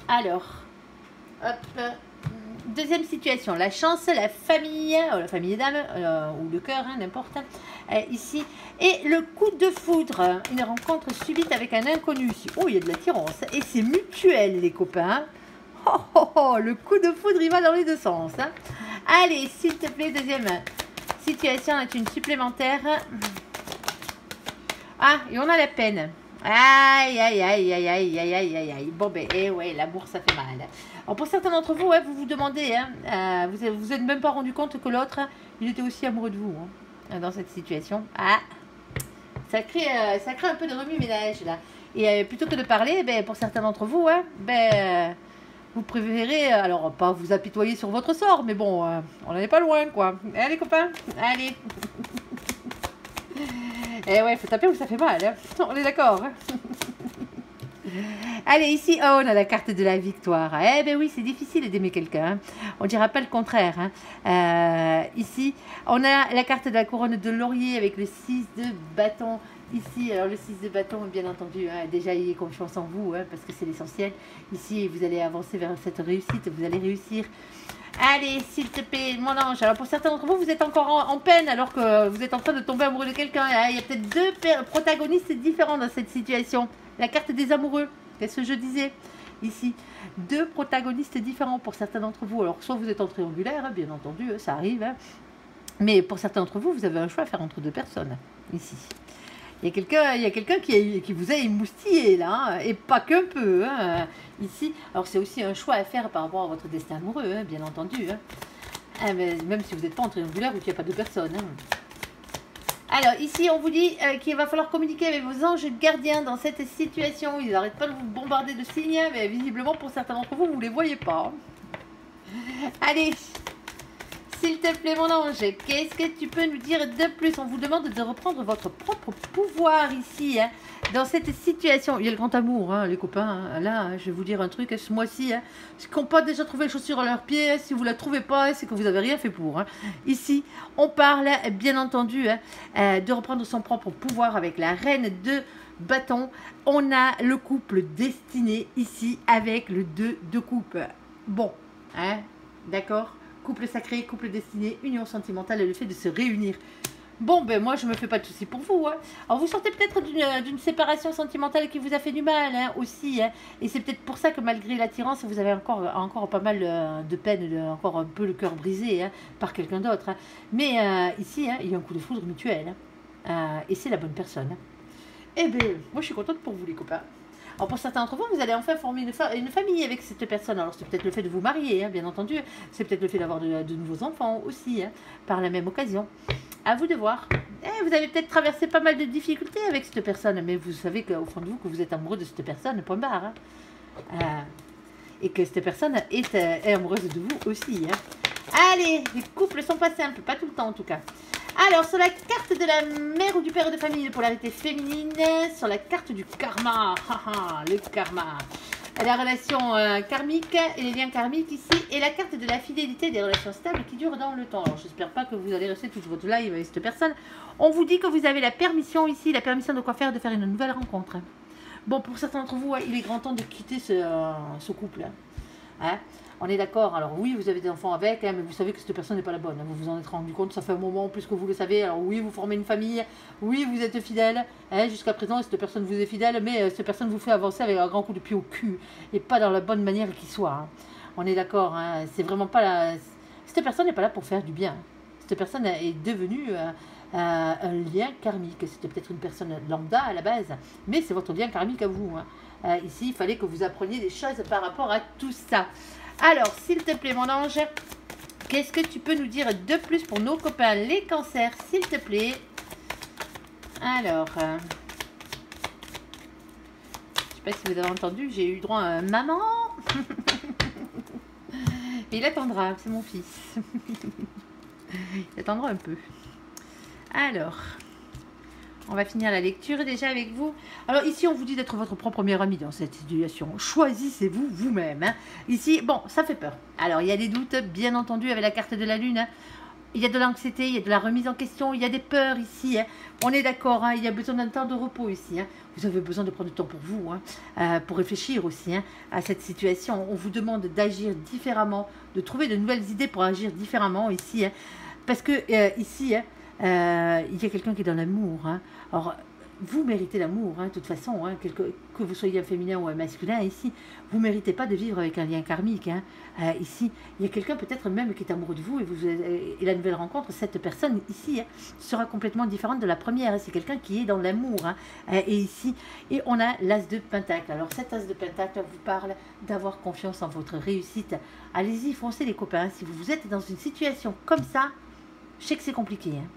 Alors, hop, deuxième situation, la chance, la famille d'âme, ou le cœur, hein, n'importe, ici. Et le coup de foudre, une rencontre subite avec un inconnu ici. Oh, il y a de l'attirance. Et c'est mutuel, les copains. Oh, oh, oh, le coup de foudre, il va dans les deux sens. Hein. Allez, s'il te plaît, deuxième situation est une supplémentaire. Ah, et on a la peine. Aïe, aïe, aïe, aïe, aïe, aïe, aïe, aïe, aïe. Bon, ben, ouais, l'amour, ça fait mal. Alors, pour certains d'entre vous, ouais, vous vous demandez, hein, vous êtes même pas rendu compte que l'autre, il était aussi amoureux de vous, hein, dans cette situation. Ah, ça crée un peu de remue-ménage, là. Et plutôt que de parler, ben, pour certains d'entre vous, hein, vous préférez, alors, pas vous apitoyer sur votre sort, mais bon, on n'en est pas loin, quoi. Allez, copains, allez. Eh ouais, faut taper où ça fait mal, hein. On est d'accord. Hein. Allez, ici, oh, on a la carte de la victoire. Eh ben oui, c'est difficile d'aimer quelqu'un. Hein. On dira pas le contraire. Hein. Ici, on a la carte de la couronne de laurier avec le 6 de bâton. Ici, alors le 6 de bâton, bien entendu, hein, déjà ayez confiance en vous, hein, parce que c'est l'essentiel. Ici, vous allez avancer vers cette réussite, vous allez réussir. Allez, s'il te plaît, mon ange. Alors, pour certains d'entre vous, vous êtes encore en peine alors que vous êtes en train de tomber amoureux de quelqu'un. Il y a peut-être deux protagonistes différents dans cette situation. La carte des amoureux, qu'est-ce que je disais ici? Deux protagonistes différents pour certains d'entre vous. Alors, soit vous êtes en triangulaire, hein, bien entendu, ça arrive. Hein. Mais pour certains d'entre vous, vous avez un choix à faire entre deux personnes, ici. Il y a quelqu'un qui vous a émoustillé, là, hein, et pas qu'un peu, hein, ici. Alors, c'est aussi un choix à faire par rapport à votre destin amoureux, hein, bien entendu. Hein. Ah, mais même si vous n'êtes pas en triangulaire ou qu'il n'y a pas de personne. Hein. Alors, ici, on vous dit qu'il va falloir communiquer avec vos anges gardiens dans cette situation. Ils n'arrêtent pas de vous bombarder de signes, mais visiblement, pour certains d'entre vous, vous ne les voyez pas. Allez, s'il te plaît, mon ange, qu'est-ce que tu peux nous dire de plus? On vous demande de reprendre votre propre pouvoir ici, hein, dans cette situation. Il y a le grand amour, hein, les copains. Hein. Là, hein, je vais vous dire un truc, ce mois-ci, hein, ceux qui n'ont pas déjà trouvé les chaussures à leurs pieds, hein, si vous ne la trouvez pas, c'est que vous n'avez rien fait pour. Hein. Ici, on parle, bien entendu, hein, de reprendre son propre pouvoir avec la reine de bâton. On a le couple destiné ici avec le 2 de coupe. Bon, hein, d'accord? Couple sacré, couple destiné, union sentimentale et le fait de se réunir. Bon, ben moi, je me fais pas de soucis pour vous. Hein. Alors, vous sortez peut-être d'une séparation sentimentale qui vous a fait du mal, hein, aussi. Hein. Et c'est peut-être pour ça que malgré l'attirance, vous avez encore pas mal de peine, encore un peu le cœur brisé, hein, par quelqu'un d'autre. Hein. Mais ici, hein, il y a un coup de foudre mutuel. Hein. Et c'est la bonne personne. Hein. Eh bien, moi, je suis contente pour vous, les copains. Alors pour certains d'entre vous, vous allez enfin former une famille avec cette personne. Alors c'est peut-être le fait de vous marier, hein, bien entendu. C'est peut-être le fait d'avoir de nouveaux enfants aussi, hein, par la même occasion. À vous de voir. Vous avez peut-être traversé pas mal de difficultés avec cette personne, mais vous savez qu'au fond de vous, que vous êtes amoureux de cette personne, point barre. Hein. Et que cette personne est amoureuse de vous aussi. Hein. Allez, les couples sont pas simples, pas tout le temps en tout cas. Alors, sur la carte de la mère ou du père de famille, la polarité féminine, sur la carte du karma, le karma, la relation karmique et les liens karmiques ici, et la carte de la fidélité des relations stables qui durent dans le temps. Alors, j'espère pas que vous allez rester toute votre live avec cette personne. On vous dit que vous avez la permission ici, la permission de quoi faire, de faire une nouvelle rencontre. Bon, pour certains d'entre vous, il est grand temps de quitter ce couple. Hein. On est d'accord, alors oui, vous avez des enfants avec, hein, mais vous savez que cette personne n'est pas la bonne. Hein, vous vous en êtes rendu compte, ça fait un moment, plus que vous le savez. Alors oui, vous formez une famille, oui, vous êtes fidèle. Hein, jusqu'à présent, cette personne vous est fidèle, mais cette personne vous fait avancer avec un grand coup de pied au cul. Et pas dans la bonne manière qu'il soit. Hein. On est d'accord, hein, c'est vraiment pas la... Cette personne n'est pas là pour faire du bien. Cette personne est devenue un lien karmique. C'était peut-être une personne lambda à la base, mais c'est votre lien karmique à vous. Hein. Ici, il fallait que vous appreniez des choses par rapport à tout ça. Alors, s'il te plaît, mon ange, qu'est-ce que tu peux nous dire de plus pour nos copains les cancers, s'il te plaît? Alors, je ne sais pas si vous avez entendu, j'ai eu droit à un maman. Il attendra, c'est mon fils. Il attendra un peu. Alors... On va finir la lecture déjà avec vous. Alors ici, on vous dit d'être votre propre meilleur ami dans cette situation. Choisissez-vous vous-même. Hein. Ici, bon, ça fait peur. Alors, il y a des doutes, bien entendu, avec la carte de la lune. Hein. il y a de l'anxiété, il y a de la remise en question, il y a des peurs ici. Hein. On est d'accord, hein, il y a besoin d'un temps de repos ici. Hein. Vous avez besoin de prendre du temps pour vous, hein, pour réfléchir aussi hein, à cette situation. On vous demande d'agir différemment, de trouver de nouvelles idées pour agir différemment ici. Hein, parce que ici, hein, il y a quelqu'un qui est dans l'amour. Hein. Alors, vous méritez l'amour, hein, de toute façon, hein, que vous soyez un féminin ou un masculin, ici, vous ne méritez pas de vivre avec un lien karmique. Hein. Ici, il y a quelqu'un peut-être même qui est amoureux de vous et la nouvelle rencontre, cette personne ici hein, sera complètement différente de la première. Hein. C'est quelqu'un qui est dans l'amour. Hein. Et ici, et on a l'as de pentacle. Alors cet as de pentacle vous parle d'avoir confiance en votre réussite. Allez-y, foncez les copains. Si vous êtes dans une situation comme ça, je sais que c'est compliqué, hein,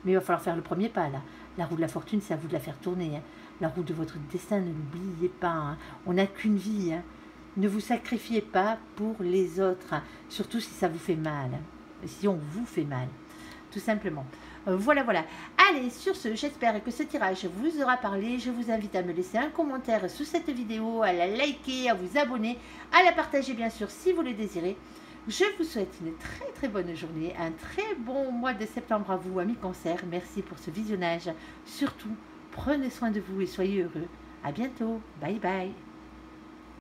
mais il va falloir faire le premier pas là. La roue de la fortune, c'est à vous de la faire tourner. Hein. La roue de votre destin, ne l'oubliez pas. Hein. On n'a qu'une vie. Hein. Ne vous sacrifiez pas pour les autres. Hein. Surtout si ça vous fait mal. Hein. Si on vous fait mal. Tout simplement. Voilà, voilà. Allez, sur ce, j'espère que ce tirage vous aura parlé. Je vous invite à me laisser un commentaire sous cette vidéo, à la liker, à vous abonner, à la partager bien sûr si vous le désirez. Je vous souhaite une très très bonne journée, un très bon mois de septembre à vous, amis Cancer. Merci pour ce visionnage. Surtout, prenez soin de vous et soyez heureux. À bientôt. Bye bye.